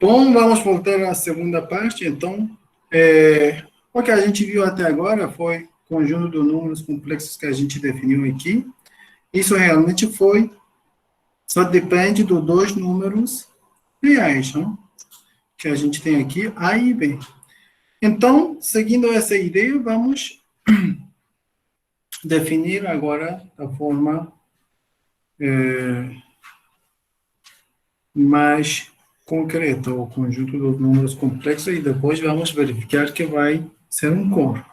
Bom, vamos voltar à segunda parte. Então, o que a gente viu até agora foi o conjunto de números complexos que a gente definiu aqui. Isso realmente só depende dos dois números reais, não? Que a gente tem aqui, A e B. Então, seguindo essa ideia, vamos definir agora da forma mais concreta o conjunto dos números complexos e depois vamos verificar que vai ser um corpo.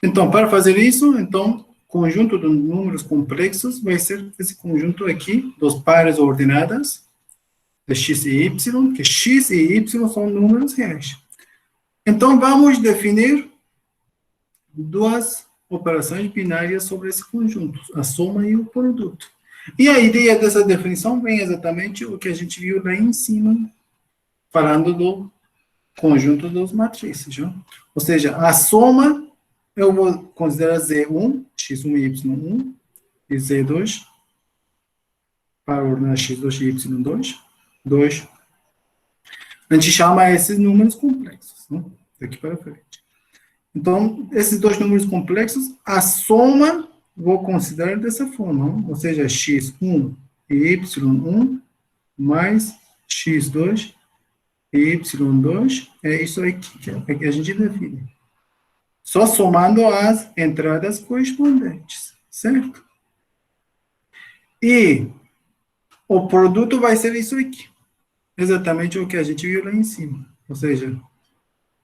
Então, para fazer isso, então, conjunto de números complexos vai ser esse conjunto aqui dos pares ordenadas de x e y, que x e y são números reais. Então, vamos definir duas operações binárias sobre esse conjunto, a soma e o produto. E a ideia dessa definição vem exatamente o que a gente viu lá em cima, falando do conjunto dos matrizes. Não? Ou seja, a soma, eu vou considerar Z1, x1 e y1, e Z2, para ordenar x2 e y2, 2. A gente chama esses números complexos, não? Daqui para frente. Então, esses dois números complexos, a soma, vou considerar dessa forma, não? Ou seja, x1 e y1 mais x2 e y2, é isso aqui que a gente define. Só somando as entradas correspondentes, certo? E o produto vai ser isso aqui. Exatamente o que a gente viu lá em cima. Ou seja,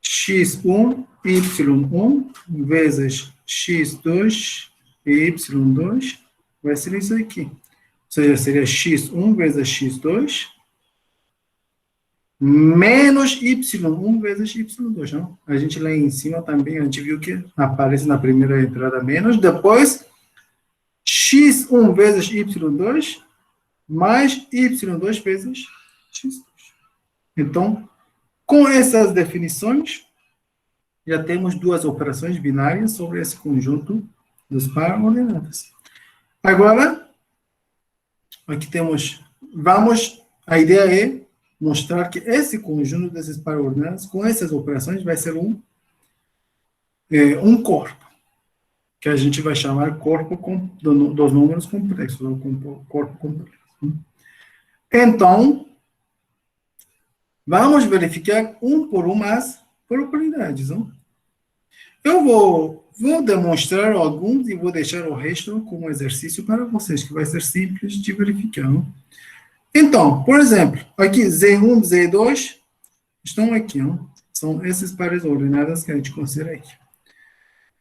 x1, y1 vezes x2 e y2 vai ser isso aqui. Ou seja, seria x1 vezes x2 menos y1 vezes y2. Não? A gente lá em cima também, a gente viu que aparece na primeira entrada menos, depois x1 vezes y2 mais y2 vezes x2. Então, com essas definições, já temos duas operações binárias sobre esse conjunto dos pares ordenados. Agora, aqui temos, a ideia é mostrar que esse conjunto desses pares ordenados, com essas operações, vai ser um corpo, que a gente vai chamar corpo dos números complexos, ou corpo complexo. Então, vamos verificar um por um as propriedades. Não? Eu vou demonstrar alguns e vou deixar o resto como exercício para vocês, que vai ser simples de verificar. Não? Então, por exemplo, aqui Z1, Z2 estão aqui. Não? São esses pares ordenados que a gente considera aqui.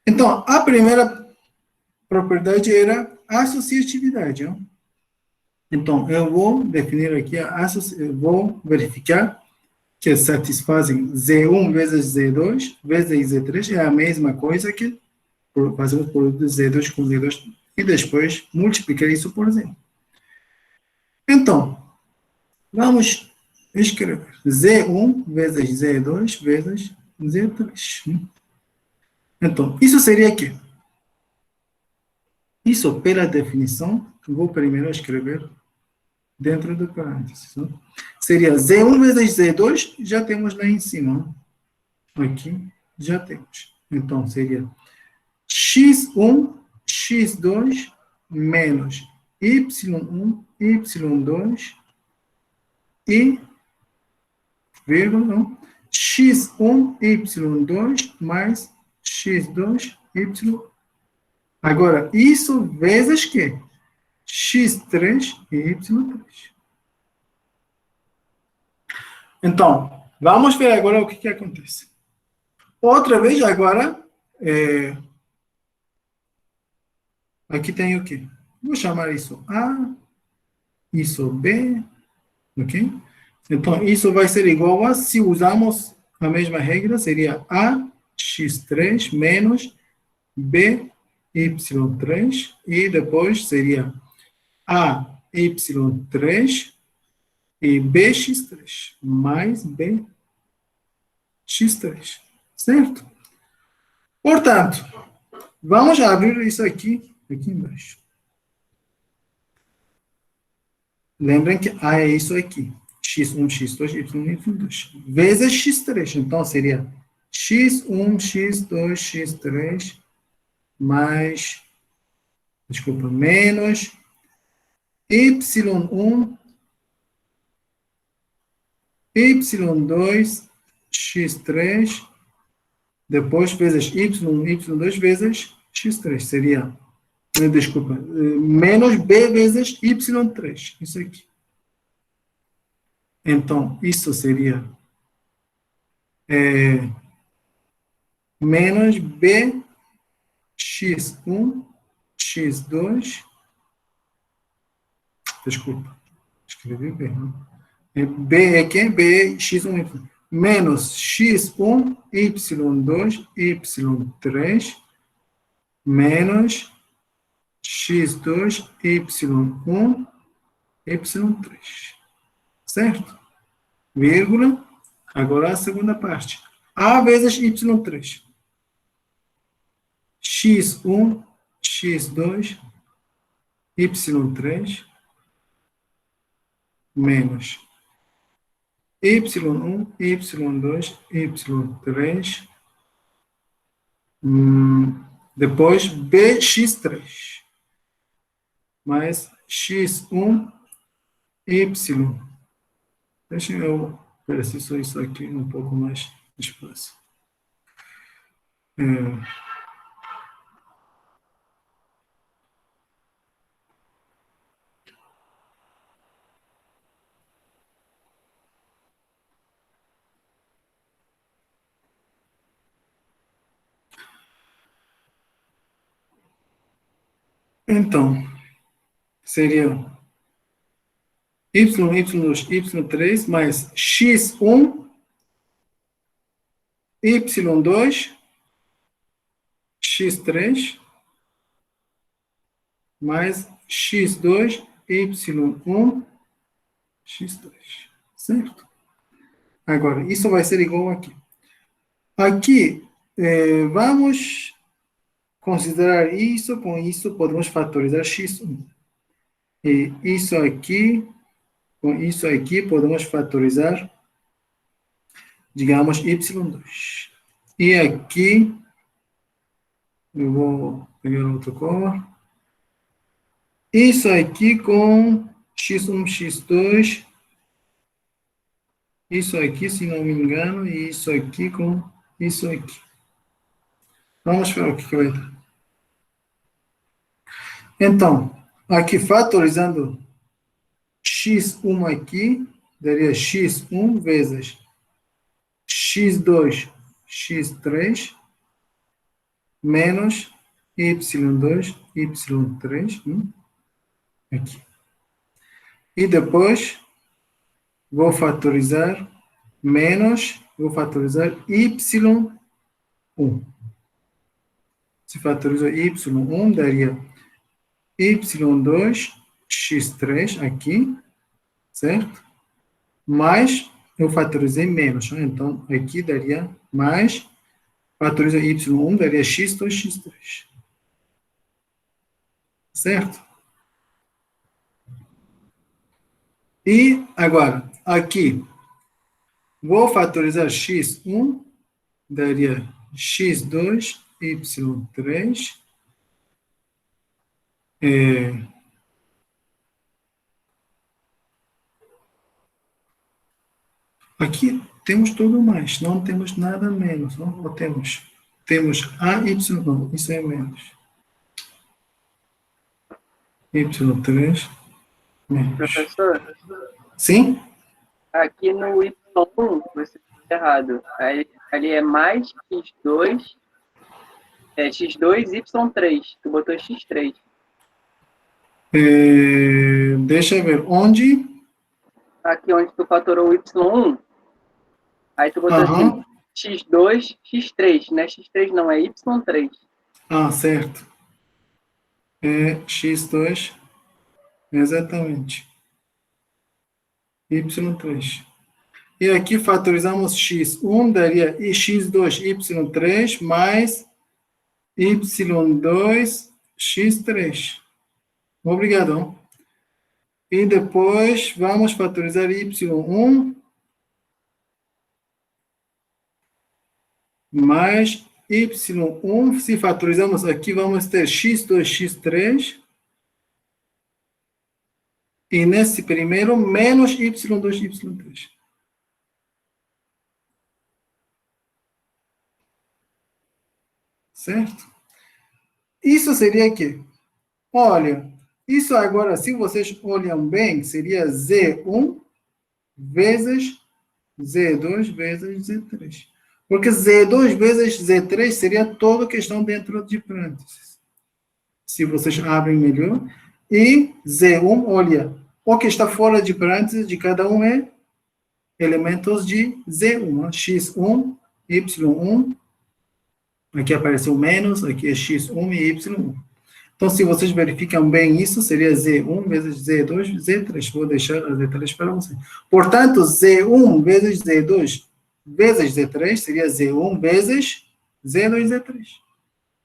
Então, a primeira propriedade era a associatividade. Não? Então, eu vou definir aqui, eu vou verificar que satisfazem Z1 vezes Z2 vezes Z3 é a mesma coisa que fazemos por Z2 com Z2 e depois multiplicar isso por Z. Então, vamos escrever Z1 vezes Z2 vezes Z3. Então, isso seria o quê? Isso, pela definição, vou primeiro escrever dentro do parênteses. Não? Seria Z1 vezes Z2, já temos lá em cima. Aqui, já temos. Então, seria x1, x2, menos y1, y2, e, vírgula, não, x1, y2, mais x2, y. Agora, isso vezes que? x3 e y3. Então, vamos ver agora o que acontece. Outra vez, agora, aqui tem o quê? Vou chamar isso A, isso B, ok? Então, isso vai ser igual a, se usarmos a mesma regra, seria A, x3, menos B, y3, e depois seria A, y3, e bx3 mais bx3, certo? Portanto, vamos abrir isso aqui embaixo. Lembrem que A é isso aqui, x1, x2, y1, y2, vezes x3. Então, seria x1, x2, x3, mais, desculpa, menos y1, y2, x3, depois vezes y1, y2 vezes x3. Seria, desculpa, menos b vezes y3. Isso aqui. Então, isso seria menos b x1, x2, desculpa, escrevi bem, não? B é quem? B é x1, y. Menos x1, y2, y3, menos x2, y1, y3. Certo? Vírgula. Agora a segunda parte. A vezes y3. x1, x2, y3, menos y1, y2, y3, depois bx3, mais x1, y. Deixa eu ver se isso aqui um pouco mais despacio. Então, seria y, y2, y3, mais x1, y2, x3, mais x2, y1, x3. Certo? Agora, isso vai ser igual aqui. Aqui, vamos considerar isso, com isso podemos fatorizar x1. E isso aqui, com isso aqui, podemos fatorizar, digamos, y2. E aqui, eu vou pegar outra cor. Isso aqui com x1, x2. Isso aqui, se não me engano, e isso aqui com isso aqui. Vamos ver o que vai dar. Então, aqui fatorizando x1 aqui, daria x1 vezes x2, x3, menos y2, y3, aqui. E depois, vou fatorizar menos, vou fatorizar y1. Se fatorizar y1, daria y2, x3 aqui, certo? Mais, eu fatorizei menos, né? Então, aqui daria mais, fatoriza y1, daria x2, x3. Certo? E, agora, aqui, vou fatorizar x1, daria x2, y3, aqui temos tudo mais, não temos nada menos, não? Ou temos a, y, não, isso é menos. y3, menos. Professor? Sim? Aqui no Y1, você está errado. Ali é mais x2, x2, y3. Tu botou x3. Deixa eu ver, onde? Aqui onde tu fatorou o Y1, aí tu botou assim, x2, x3, né? x3 não, é y3. Ah, certo. x2, exatamente. y3. E aqui fatorizamos x1, daria x2, y3, mais y2, x3. Obrigado. E depois vamos fatorizar y1 mais y1. Se fatorizamos aqui, vamos ter x2, x3. E nesse primeiro, menos y2, y3. Certo? Isso seria o quê? Olha, isso agora, se vocês olham bem, seria Z1 vezes Z2 vezes Z3. Porque Z2 vezes Z3 seria toda a questão dentro de parênteses. Se vocês abrem melhor. E Z1, olha, o que está fora de parênteses de cada um é elementos de Z1. X1, Y1. Aqui apareceu menos, aqui é X1 e Y1. Então, se vocês verificam bem isso, seria Z1 vezes Z2, Z3. Vou deixar a Z3 para vocês. Portanto, Z1 vezes Z2 vezes Z3 seria Z1 vezes Z2, Z3.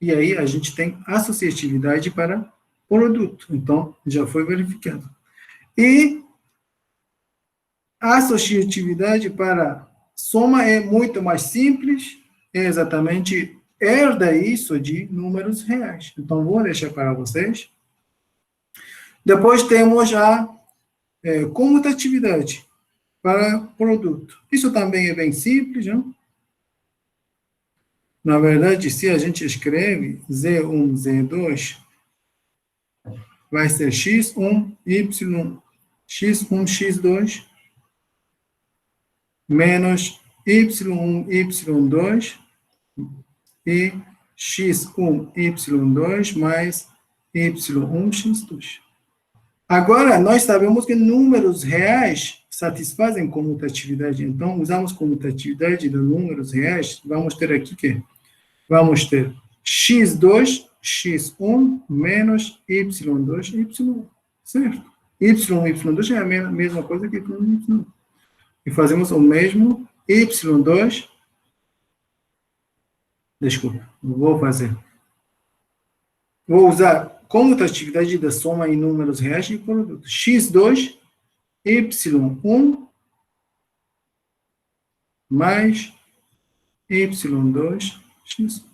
E aí, a gente tem associatividade para produto. Então, já foi verificado. E a associatividade para soma é muito mais simples, é exatamente herda isso de números reais. Então, vou deixar para vocês. Depois temos a comutatividade para produto. Isso também é bem simples, não? Na verdade, se a gente escreve Z1, Z2, vai ser X1, Y, X1, X2, menos Y1, Y2, e x1, y2 mais y1, x2. Agora, nós sabemos que números reais satisfazem comutatividade. Então, usamos comutatividade de números reais. Vamos ter aqui que? Vamos ter x2, x1 menos y2, y1. Certo? Y, y2 é a mesma coisa que y, y1. E fazemos o mesmo y2. Desculpa, vou fazer. Vou usar comutatividade da soma em números reais de produto. X2, Y1, mais Y2, X1.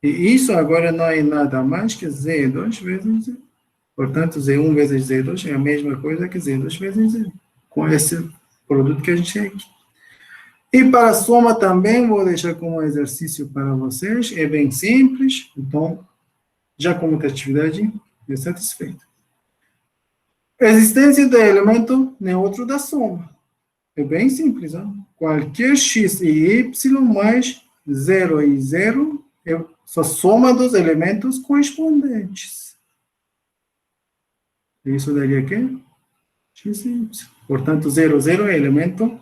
E isso agora não é nada mais que Z2 vezes Z. Portanto, Z1 vezes Z2 é a mesma coisa que Z2 vezes Z. Com esse produto que a gente tem aqui. E para a soma também, vou deixar como exercício para vocês. É bem simples. Então, já a comutatividade é satisfeita. Existência do elemento neutro da soma. É bem simples. Hein? Qualquer x e y mais 0 e 0 é a soma dos elementos correspondentes. Isso daria o quê? X e y. Portanto, 0, 0 é elemento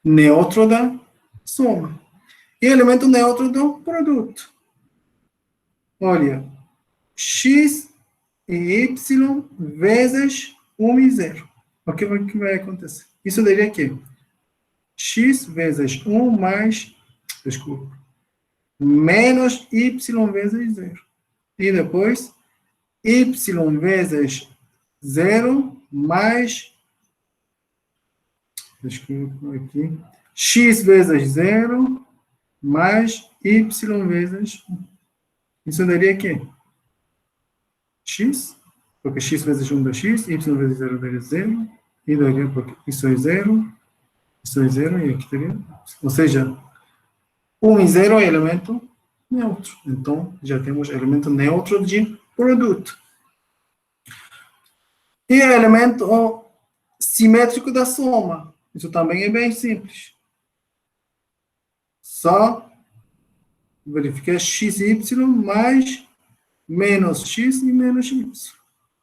neutro da soma. E elemento neutro do produto. Olha, x e y vezes 1 e 0. O que vai acontecer? Isso daria aqui. X vezes 1 mais, desculpa, menos y vezes 0. E depois, y vezes 0 mais, desculpa aqui, x vezes 0 mais y vezes 1. Isso daria aqui. X, porque x vezes 1 dá x, y vezes 0 daria 0, e daria porque isso é 0 e aqui teria. Ou seja, 1 e 0 é elemento neutro. Então, já temos elemento neutro de produto. E elemento simétrico da soma. Isso também é bem simples. Só verificar x e y mais menos x e menos y.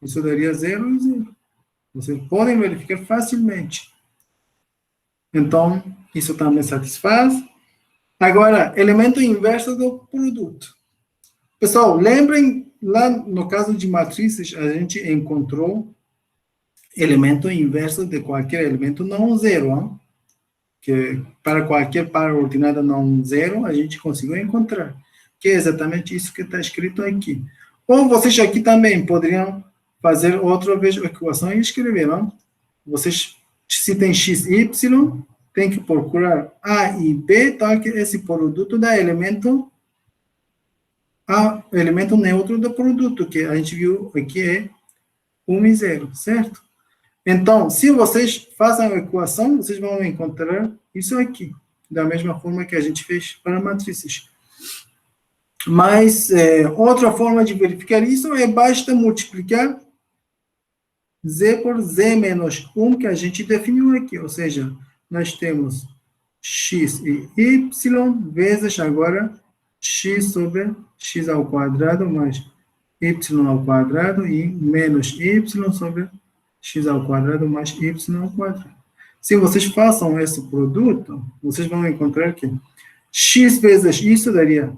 Isso daria 0 e 0. Vocês podem verificar facilmente. Então, isso também satisfaz. Agora, elemento inverso do produto. Pessoal, lembrem, lá no caso de matrizes, a gente encontrou elemento inverso de qualquer elemento não zero. Hein? Que para qualquer par ordenada não zero, a gente conseguiu encontrar. Que é exatamente isso que está escrito aqui. Ou vocês aqui também poderiam fazer outra vez a equação e escrever, não? Vocês, se tem x, y, tem que procurar A e B, tal que esse produto dá elemento A, elemento neutro do produto, que a gente viu aqui é 1 e 0, certo? Então, se vocês fazem a equação, vocês vão encontrar isso aqui, da mesma forma que a gente fez para matrizes. Mas, outra forma de verificar isso é basta multiplicar z por z menos 1, que a gente definiu aqui, ou seja, nós temos x e y vezes agora x sobre x ao quadrado mais y ao quadrado e menos y sobre x ao quadrado mais y ao quadrado. Se vocês façam esse produto, vocês vão encontrar que x vezes isso daria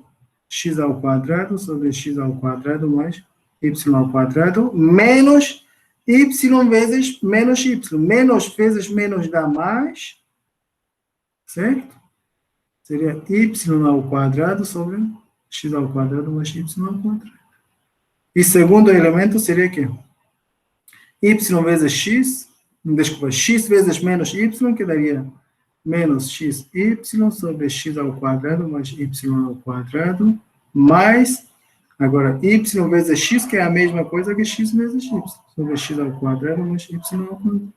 x ao quadrado sobre x ao quadrado mais y ao quadrado menos y vezes menos y. Menos vezes menos dá mais, certo? Seria y ao quadrado sobre x ao quadrado mais y ao quadrado. E segundo elemento seria que y vezes x, desculpa, x vezes menos y, que daria menos xy sobre x ao quadrado mais y ao quadrado, mais, agora, y vezes x, que é a mesma coisa que x vezes y, sobre x ao quadrado mais y ao quadrado.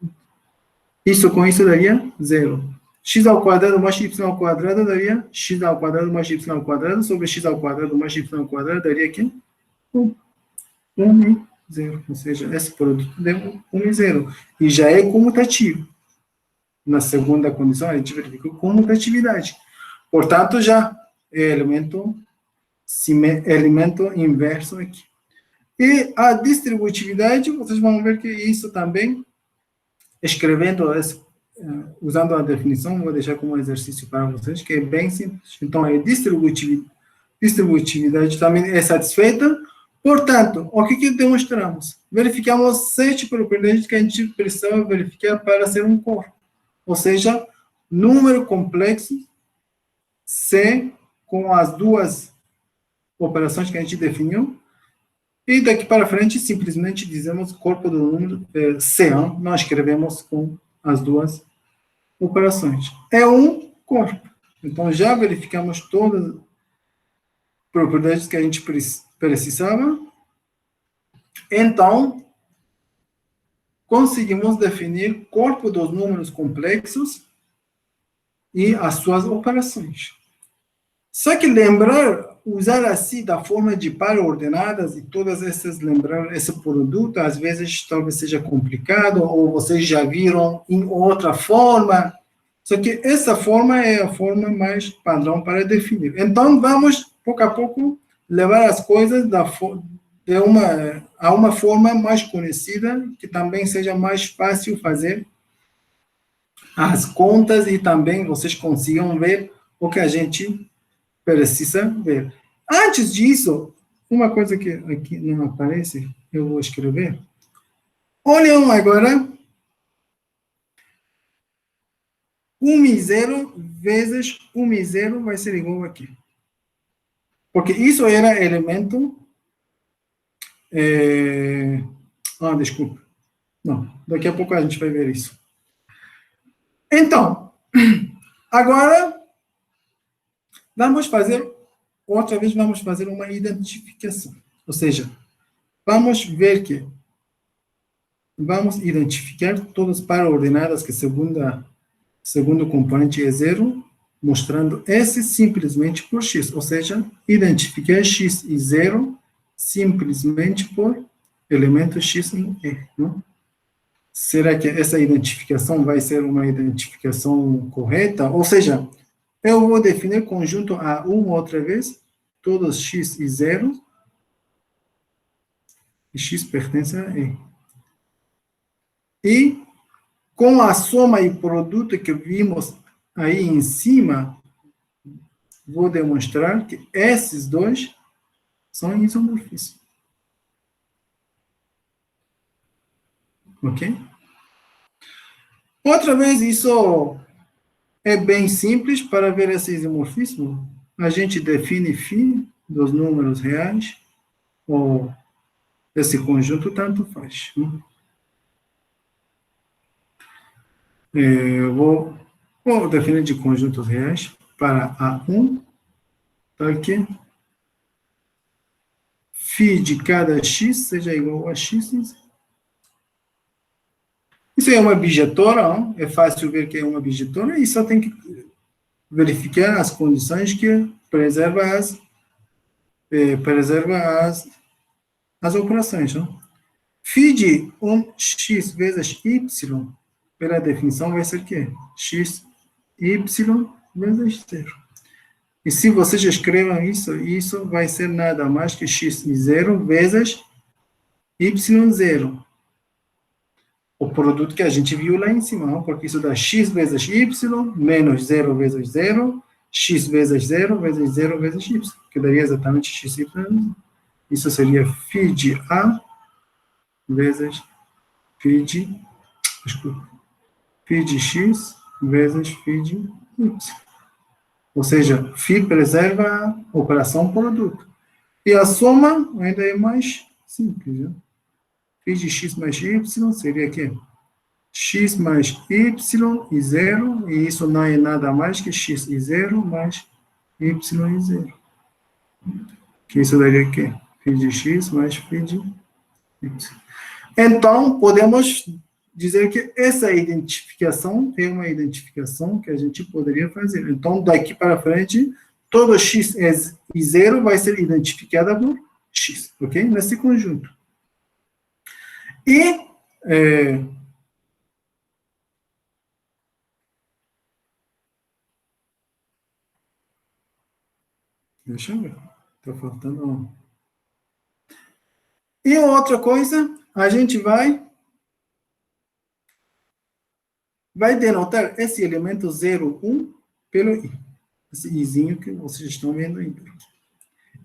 Isso com isso daria 0. X ao quadrado mais y ao quadrado daria x ao quadrado mais y ao quadrado, sobre x ao quadrado mais y ao quadrado daria aqui 1. 1 e 0. Ou seja, esse produto deu 1 e 0. E já é comutativo. Na segunda condição, a gente verifica comutatividade. Portanto, já é elemento inverso aqui. E a distributividade, vocês vão ver que isso também, escrevendo, usando a definição, vou deixar como exercício para vocês, que é bem simples. Então, a distributividade também é satisfeita. Portanto, o que demonstramos? Verificamos 7 propriedades que a gente precisava verificar para ser um corpo. Ou seja, número complexo C com as duas operações que a gente definiu. E daqui para frente, simplesmente dizemos corpo do número C1. Nós escrevemos com as duas operações. É um corpo. Então, já verificamos todas as propriedades que a gente precisava. Então, conseguimos definir corpo dos números complexos e as suas operações. Só que lembrar, usar assim da forma de par ordenadas e todas essas, lembrar esse produto, às vezes talvez seja complicado, ou vocês já viram em outra forma. Só que essa forma é a forma mais padrão para definir. Então, vamos, pouco a pouco, levar as coisas a uma forma mais conhecida, que também seja mais fácil fazer as contas e também vocês consigam ver o que a gente precisa ver. Antes disso, uma coisa que aqui não aparece, eu vou escrever. Olhem agora, 1 e 0 vezes 1 e 0 vai ser igual aqui. Porque isso era elemento... desculpa. Não, daqui a pouco a gente vai ver isso. Então, agora, outra vez vamos fazer uma identificação. Ou seja, vamos ver que vamos identificar todas para ordenadas que segundo componente é 0, mostrando S simplesmente por X. Ou seja, identificar X e 0 simplesmente por elemento X em E. Não? Será que essa identificação vai ser uma identificação correta? Ou seja, eu vou definir conjunto A1 outra vez, todos X e 0, e X pertence a E. E, com a soma e produto que vimos aí em cima, vou demonstrar que esses dois são isomorfismos. Ok? Outra vez, isso é bem simples. Para ver esse isomorfismo, a gente define φ dos números reais, ou esse conjunto tanto faz. Vou definir de conjuntos reais para A1, para que φ de cada x seja igual a x. Isso é uma bijetora, não? É fácil ver que é uma bijetora, e só tem que verificar as condições que preserva as operações. Não? Φ de 1x vezes y, pela definição, vai ser o quê? X, y vezes 0. E se vocês escrevam isso vai ser nada mais que x e 0 vezes y0. O produto que a gente viu lá em cima, não? Porque isso dá x vezes y, menos 0 vezes 0, x vezes 0 vezes 0 vezes y, que daria exatamente x, y. Isso seria φ de A vezes φ de x vezes φ de y. Ou seja, φ preserva a operação produto. E a soma ainda é mais simples. Né? φ de x mais y seria aqui. X mais y e 0, e isso não é nada mais que x e 0 mais y e 0. Que isso daria aqui. φ de x mais φ de y. Então, podemos dizer que essa identificação é uma identificação que a gente poderia fazer. Então, daqui para frente, todo x e 0 vai ser identificada por x, ok? Nesse conjunto. E, deixa eu ver, está faltando um. E outra coisa, a gente vai denotar esse elemento 0, 1 pelo i. Esse izinho que vocês estão vendo aí.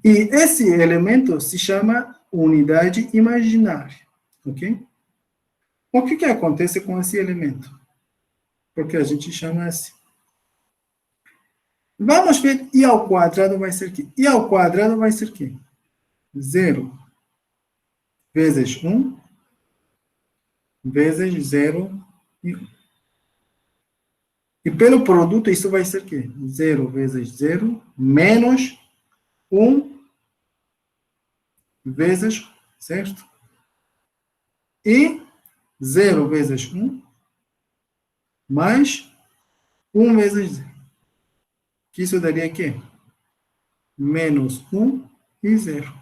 E esse elemento se chama unidade imaginária, ok? O que acontece com esse elemento? Porque a gente chama assim. Vamos ver, i ao quadrado vai ser o quê? I ao quadrado vai ser o quê? 0 vezes 1 vezes 0 e 1. E pelo produto, isso vai ser o quê? 0 vezes 0 menos 1 vezes, certo? E 0 vezes 1 mais 1 vezes 0. Que isso daria o quê? Menos 1 e 0.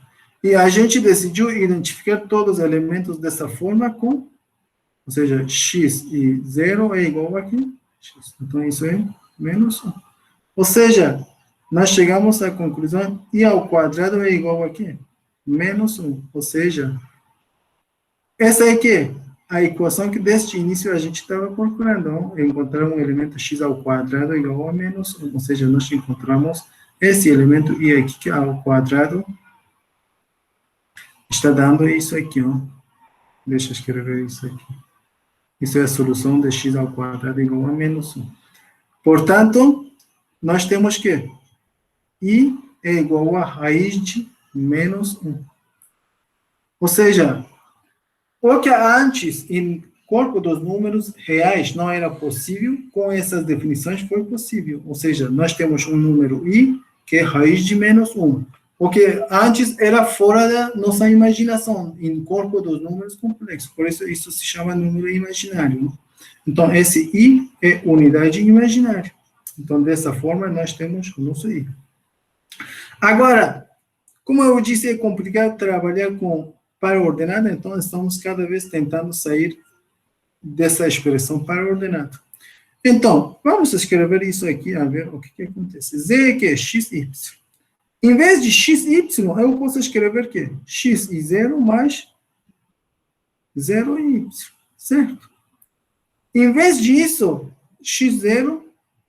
E a gente decidiu identificar todos os elementos dessa forma com, ou seja, x e 0 é igual a aqui. X. Então, isso é menos 1. Ou seja, nós chegamos à conclusão, i ao quadrado é igual a quê? Menos 1. Ou seja, essa é que a equação que desde o início a gente estava procurando. Encontrar um elemento x ao quadrado igual a menos 1. Ou seja, nós encontramos esse elemento i aqui que ao quadrado está dando isso aqui. Ó. Deixa eu escrever isso aqui. Isso é a solução de x ao quadrado igual a menos 1. Portanto, nós temos que i é igual a raiz de menos 1. Ou seja, o que antes, em corpo dos números reais, não era possível, com essas definições foi possível. Ou seja, nós temos um número i, que é raiz de menos 1. O que antes era fora da nossa imaginação, em corpo dos números complexos. Por isso, isso se chama número imaginário. Né? Então, esse i é unidade imaginária. Então, dessa forma, nós temos o nosso i. Agora, como eu disse, é complicado trabalhar com para ordenada, então estamos cada vez tentando sair dessa expressão para ordenada. Então, vamos escrever isso aqui, a ver o que acontece. Z que é x, y. Em vez de x, y, eu posso escrever o quê? X e 0 mais 0 e y, certo? Em vez disso, x0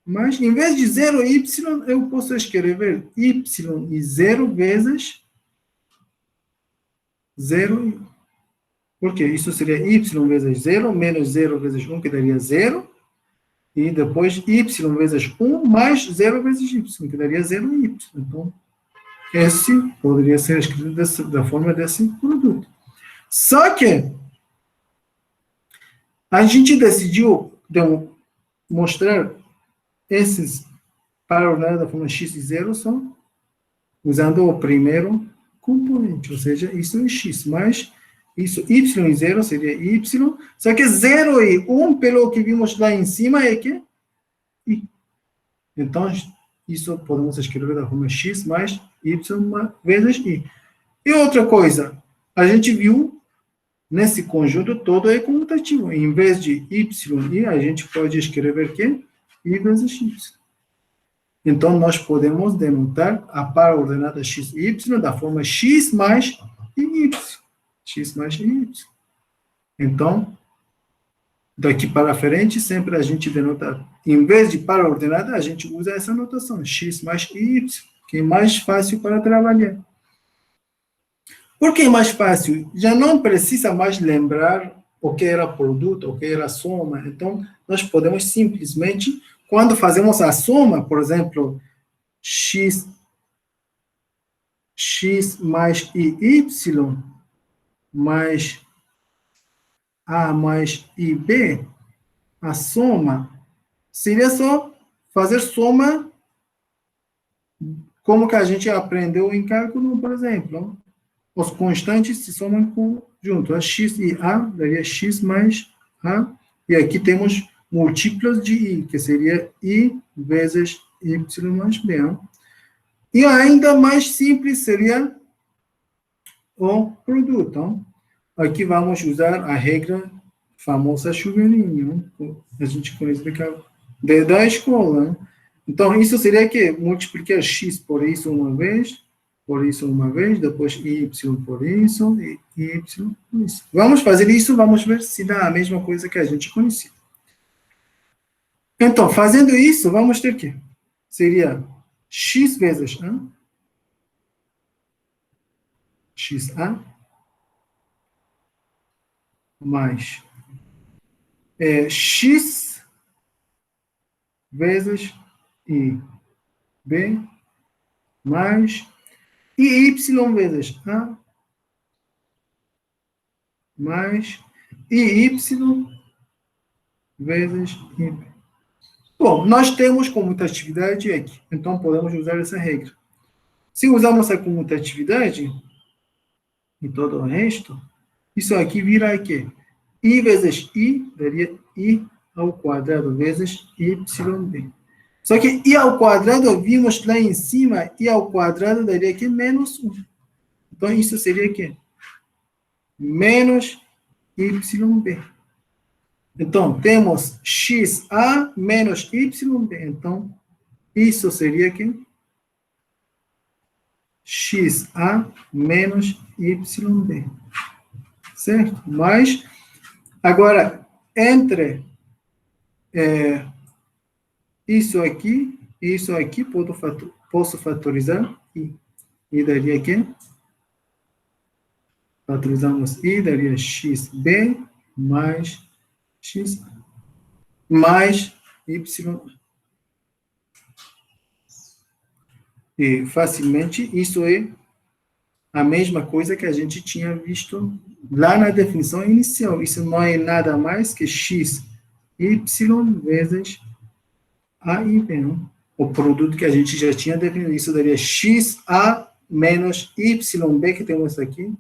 mais, em vez de 0 e y, eu posso escrever y e 0 vezes 0 e 1. Por quê? Isso seria y vezes 0, menos 0 vezes 1, que daria 0. E depois y vezes 1 mais 0 vezes y, que daria 0 e y. Então, esse poderia ser escrito da forma desse produto. Só que a gente decidiu mostrar esses para ordenar da forma x e 0 só usando o primeiro componente, ou seja, isso é x, mas isso y e 0 seria y, só que 0 e 1, pelo que vimos lá em cima, é que i. Então, isso podemos escrever da forma x mais y vezes i. E outra coisa, a gente viu nesse conjunto todo é comutativo. Em vez de y e i, a gente pode escrever que i vezes y. Então, nós podemos denotar a para ordenada x e y da forma x mais y. X mais y. Então, daqui para frente, sempre a gente denota, em vez de para ordenada, a gente usa essa notação, x mais y, que é mais fácil para trabalhar. Por que é mais fácil? Já não precisa mais lembrar o que era produto, o que era soma. Então, nós podemos simplesmente, quando fazemos a soma, por exemplo, x mais y mais a mais ib, a soma, seria só fazer soma como que a gente aprendeu em cálculo, por exemplo. Os constantes se somam junto. A x e a daria x mais a. E aqui temos múltiplos de i, que seria i vezes y mais b. E ainda mais simples seria o produto. Aqui vamos usar a regra famosa chuveirinho. A gente conhece da escola. Então, isso seria que multiplicar x por isso uma vez, depois y por isso, e y por isso. Vamos fazer isso, vamos ver se dá a mesma coisa que a gente conhecia. Então, fazendo isso, vamos ter que seria x vezes a, xa, mais x vezes i, b, mais e y vezes a, mais e y vezes ib. Bom, nós temos comutatividade aqui, então podemos usar essa regra. Se usarmos a comutatividade e todo o resto, isso aqui vira aqui. I vezes i daria i ao quadrado vezes yb. Só que i ao quadrado, vimos lá em cima, i ao quadrado daria aqui menos 1. Então, isso seria aqui. Menos yb. Então, temos xa menos yb. Então, isso seria aqui. Xa menos yb. Certo? Mas, agora, entre isso aqui e isso aqui, posso fatorizar i. E daria aqui. Fatorizamos i, daria xb mais x mais y. E facilmente, isso é a mesma coisa que a gente tinha visto lá na definição inicial. Isso não é nada mais que x, y vezes a e b. Não? O produto que a gente já tinha definido. Isso daria xa menos yb, que temos aqui,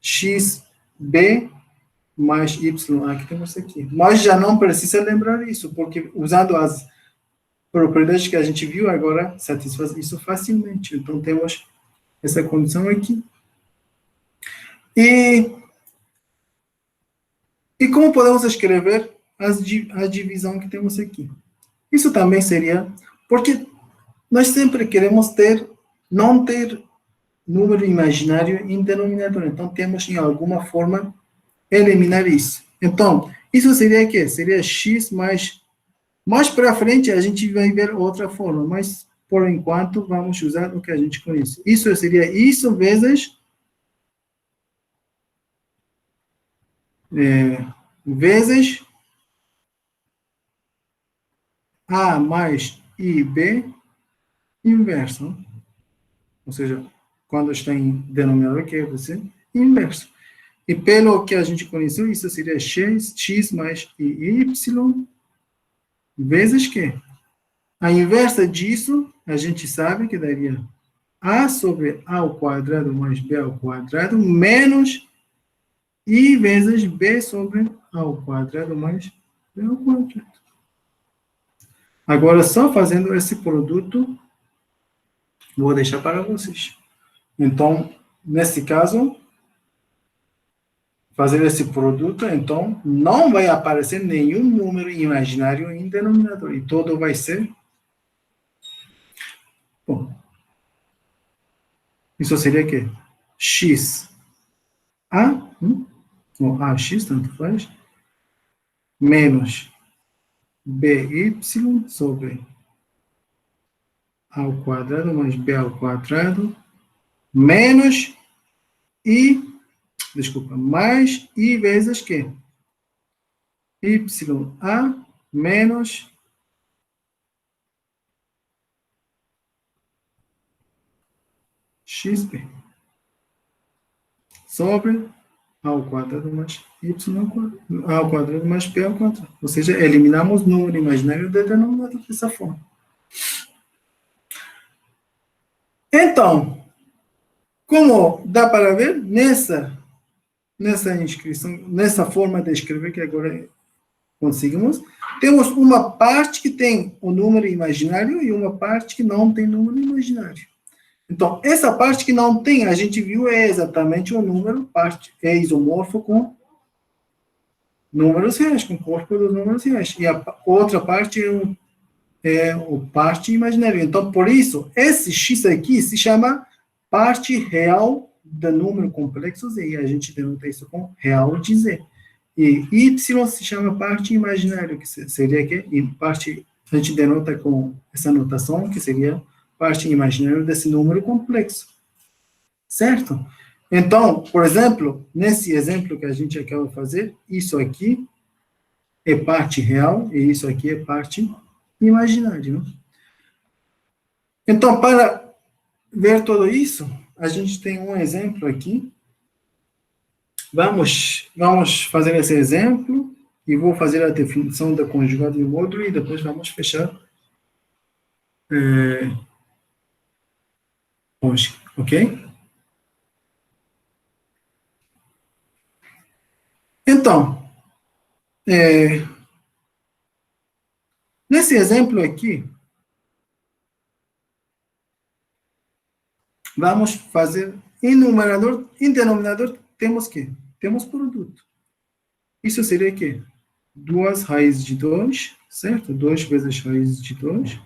xb mais ya, que temos aqui. Mas já não precisa lembrar isso, porque usando as propriedades que a gente viu, agora satisfaz isso facilmente. Então, temos essa condição aqui. E como podemos escrever a divisão que temos aqui? Isso também seria, porque nós sempre queremos não ter número imaginário em denominador. Então, temos, em alguma forma, eliminar isso. Então, isso seria o quê? Seria x mais para frente a gente vai ver outra forma, mas por enquanto vamos usar o que a gente conhece. Isso seria isso vezes a mais ib inverso. Ou seja, quando está em denominador, que é você inverso. E pelo que a gente conheceu, isso seria x mais y vezes quê? A inversa disso, a gente sabe que daria a sobre a ao quadrado mais b ao quadrado menos i vezes b sobre a ao quadrado mais b ao quadrado. Agora, só fazendo esse produto, vou deixar para vocês. Então, nesse caso, fazer esse produto, então, não vai aparecer nenhum número imaginário em denominador, e todo vai ser... Bom, isso seria o quê? X A, ou AX, tanto faz, menos BY sobre A ao quadrado mais B ao quadrado, menos I, desculpa, mais I vezes quê? YA menos XB sobre A ao quadrado mais Y ao quadrado mais B ao quadrado. Ou seja, eliminamos o número imaginário do denominador dessa forma. Então, como dá para ver, nessa inscrição, nessa forma de escrever que agora conseguimos, temos uma parte que tem o número imaginário e uma parte que não tem número imaginário. Então, essa parte que não tem, a gente viu, é exatamente o número, parte é isomorfo com números reais, com o corpo dos números reais. E a outra parte é o parte imaginária. Então, por isso, esse x aqui se chama parte real do número complexo z, e a gente denota isso com real de z. E y se chama parte imaginária, que seria que parte, a gente denota com essa notação, que seria parte imaginária desse número complexo. Certo? Então, por exemplo, nesse exemplo que a gente acaba de fazer, isso aqui é parte real e isso aqui é parte imaginária. Não? Então, para ver tudo isso, a gente tem um exemplo aqui. Vamos fazer esse exemplo e vou fazer a definição da conjugada de módulo e depois vamos fechar hoje, ok? Então, nesse exemplo aqui, vamos fazer em numerador, em denominador, temos que? Temos produto. Isso seria o quê? 2 raízes de 2, certo? 2 vezes raiz de 2.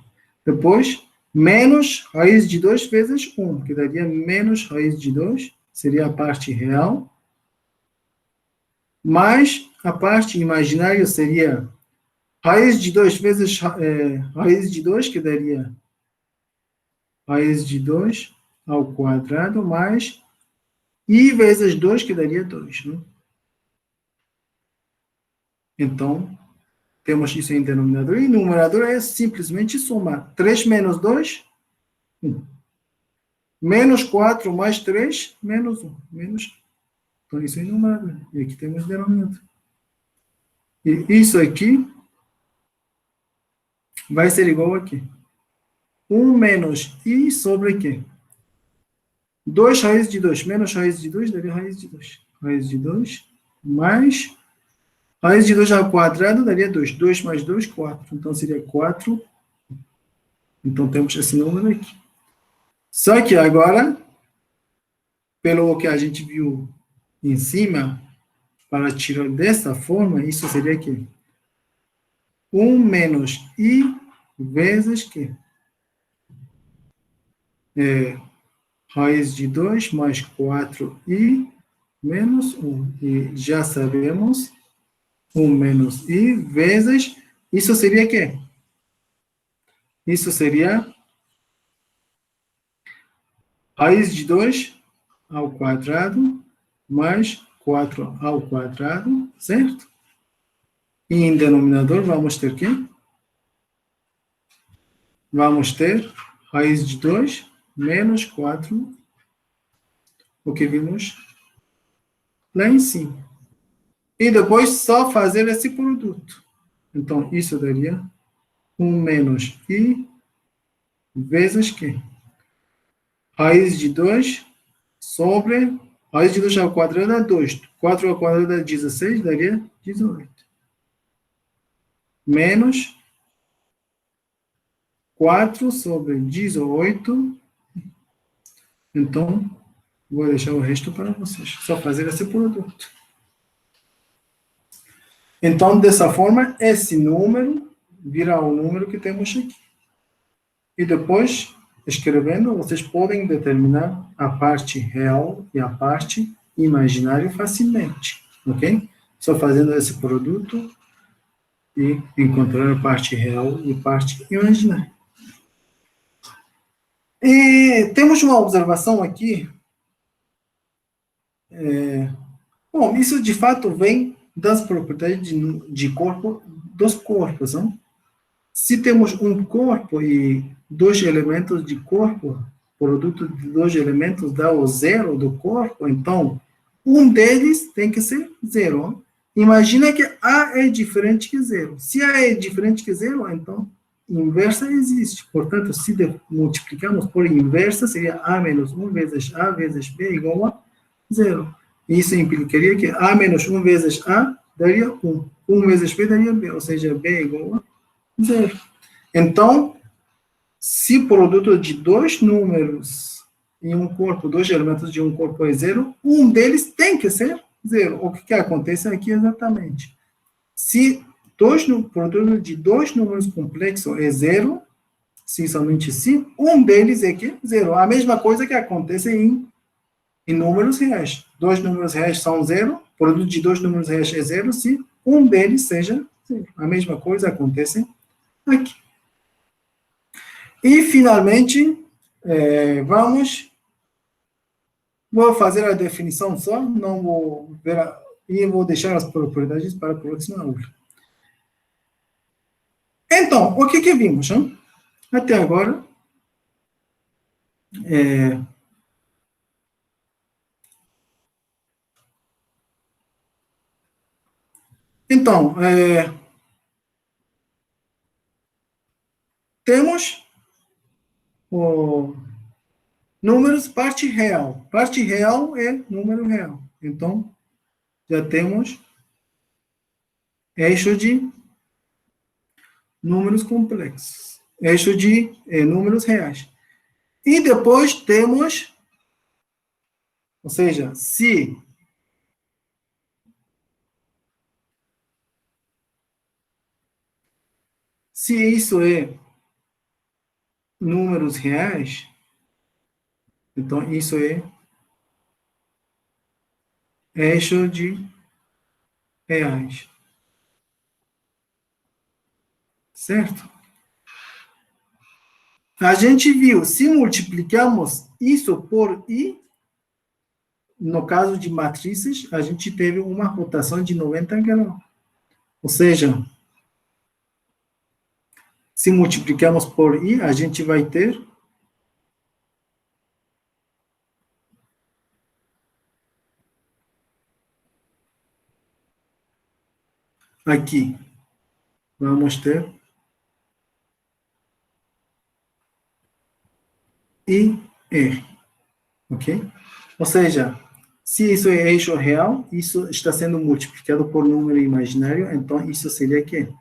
Depois, menos raiz de 2 vezes 1, que daria menos raiz de 2, seria a parte real. Mais a parte imaginária seria raiz de 2 vezes raiz de 2, que daria raiz de 2 ao quadrado, mais i vezes 2, que daria 2. Né? Então, temos isso em denominador. E numerador é simplesmente somar 3 menos 2, 1. Menos 4 mais 3, menos 1. Então, isso é numerador. E aqui temos denominador. E isso aqui vai ser igual aqui. 1 menos i sobre quê? 2 raiz de 2 menos raiz de 2 daria raiz de 2. Raiz de 2 mais raiz de 2 ao quadrado daria 2. 2 mais 2, 4. Então, seria 4. Então, temos esse número aqui. Só que agora, pelo que a gente viu em cima, para tirar dessa forma, isso seria aqui. 1 menos i vezes quê? Raiz de 2 mais 4i menos 1. E já sabemos, 1 menos i vezes, isso seria o quê? Isso seria raiz de 2 ao quadrado mais 4 ao quadrado, certo? E em denominador vamos ter quê? Vamos ter raiz de 2 menos 4, o que vimos lá em cima. E depois só fazer esse produto. Então, isso daria 1 menos I vezes Q. Raiz de 2 sobre... Raiz de 2 ao quadrado é 2. 4 ao quadrado é 16, daria 18. Menos 4 sobre 18. Então, vou deixar o resto para vocês. Só fazer esse produto. Então, dessa forma, esse número virá o número que temos aqui. E depois, escrevendo, vocês podem determinar a parte real e a parte imaginária facilmente. Ok? Só fazendo esse produto e encontrar a parte real e a parte imaginária. E temos uma observação aqui. Bom, isso de fato vem das propriedades de corpo dos corpos. Não? Se temos um corpo e dois elementos de corpo, produto de dois elementos dá o zero do corpo, então um deles tem que ser zero. Não? Imagina que A é diferente que zero. Se A é diferente que zero, então inversa existe. Portanto, se multiplicamos por inversa, seria A menos 1 vezes A vezes B igual a zero. Isso implicaria que A menos 1 vezes A daria 1. 1 vezes B daria B, ou seja, B é igual a zero. Então, se o produto de dois números em um corpo, dois elementos de um corpo é zero, um deles tem que ser zero. O que acontece aqui exatamente? Se o produto de dois números complexos é zero, se somente se, um deles é que zero. A mesma coisa que acontece em números reais. Dois números reais são zero, o produto de dois números reais é zero, se um deles seja zero. A mesma coisa acontece aqui. E, finalmente, vou fazer a definição só, não vou ver, e vou deixar as propriedades para a próxima aula. Então, o que vimos? Hein? Até agora, então, temos números parte real. Parte real é número real. Então, já temos eixo de números complexos. Eixo de números reais. E depois temos, ou seja, se isso é números reais, então isso é eixo de reais. Certo? A gente viu, se multiplicamos isso por I, no caso de matrizes, a gente teve uma rotação de 90 graus. Ou seja, se multiplicamos por I, a gente vai ter aqui, vamos ter I, R. Ok? Ou seja, se isso é eixo real, isso está sendo multiplicado por número imaginário, então isso seria o quê?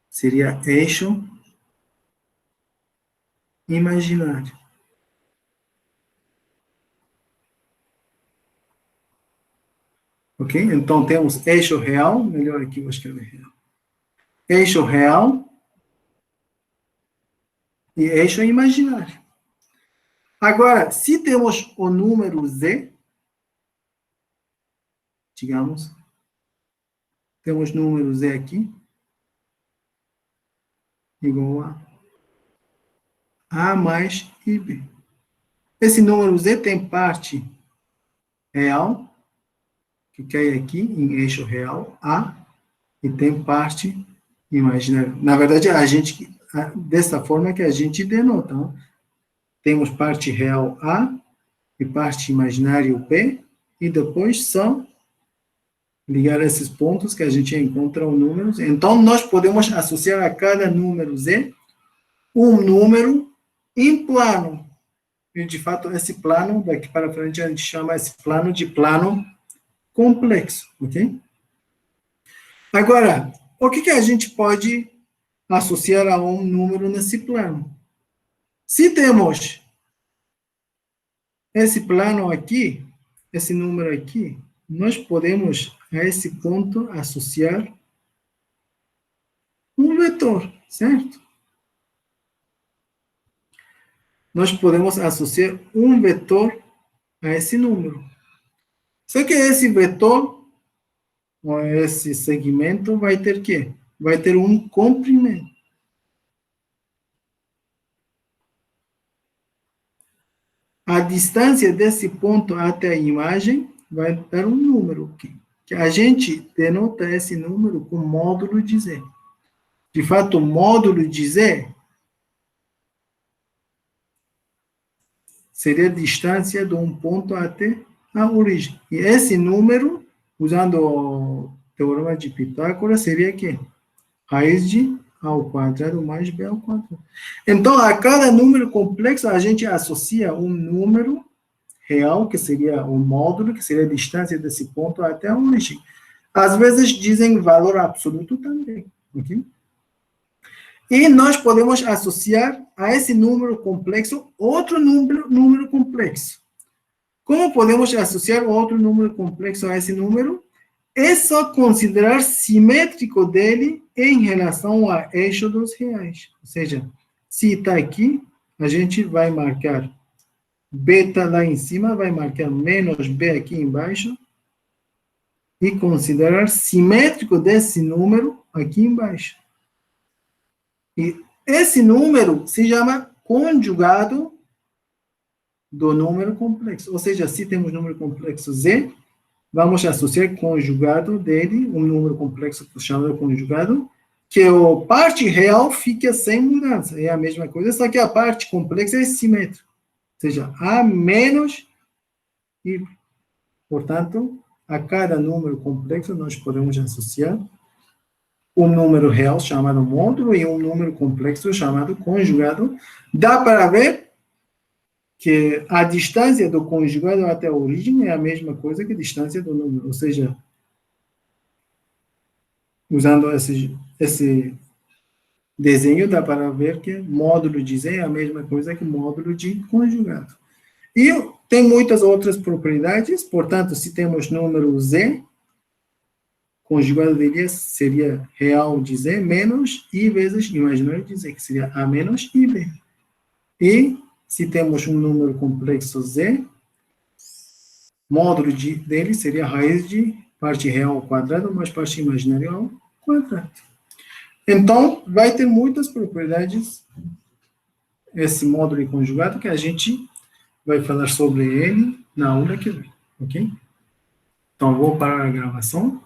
Seria eixo imaginário. Ok? Então, temos eixo real, melhor aqui, vou escrever real. Eixo real e eixo imaginário. Agora, se temos o número Z, digamos, temos número Z aqui, igual a mais IB. Esse número Z tem parte real, que cai aqui em eixo real, A, e tem parte imaginária. Na verdade, dessa forma que a gente denota. Não? Temos parte real A e parte imaginária B, e depois só ligar esses pontos que a gente encontra os números. Então, nós podemos associar a cada número Z um número em plano. E, de fato, esse plano, daqui para frente, a gente chama esse plano de plano complexo, ok? Agora, o que a gente pode associar a um número nesse plano? Se temos esse plano aqui, esse número aqui, nós podemos, a esse ponto, associar um vetor, certo? Nós podemos associar um vetor a esse número. Só que esse vetor, ou esse segmento, vai ter quê? Vai ter um comprimento. A distância desse ponto até a imagem vai dar um número aqui, que a gente denota esse número com módulo de Z. De fato, o módulo de Z seria a distância de um ponto até a origem. E esse número, usando o teorema de Pitágoras, seria quê? Raiz de A ao quadrado mais B ao quadrado. Então, a cada número complexo, a gente associa um número real, que seria o módulo, que seria a distância desse ponto até a origem. Às vezes dizem valor absoluto também, ok? E nós podemos associar a esse número complexo outro número complexo. Como podemos associar outro número complexo a esse número? É só considerar simétrico dele em relação ao eixo dos reais. Ou seja, se está aqui, a gente vai marcar beta lá em cima, vai marcar menos B aqui embaixo, e considerar simétrico desse número aqui embaixo. E esse número se chama conjugado do número complexo. Ou seja, se temos número complexo Z, vamos associar conjugado dele, um número complexo chamado conjugado, que a parte real fica sem mudança. É a mesma coisa, só que a parte complexa é simétrica. Ou seja, A menos I. Portanto, a cada número complexo nós podemos associar um número real chamado módulo e um número complexo chamado conjugado. Dá para ver que a distância do conjugado até a origem é a mesma coisa que a distância do número. Ou seja, usando esse desenho, dá para ver que módulo de Z é a mesma coisa que módulo de conjugado. E tem muitas outras propriedades, portanto, se temos número Z, conjugado dele seria real de Z menos I vezes imaginário de Z, que seria A menos IB. E se temos um número complexo Z, módulo dele seria a raiz de parte real ao quadrado mais parte imaginária ao quadrado. Então, vai ter muitas propriedades esse módulo conjugado que a gente vai falar sobre ele na aula que vem, ok? Então, vou parar a gravação.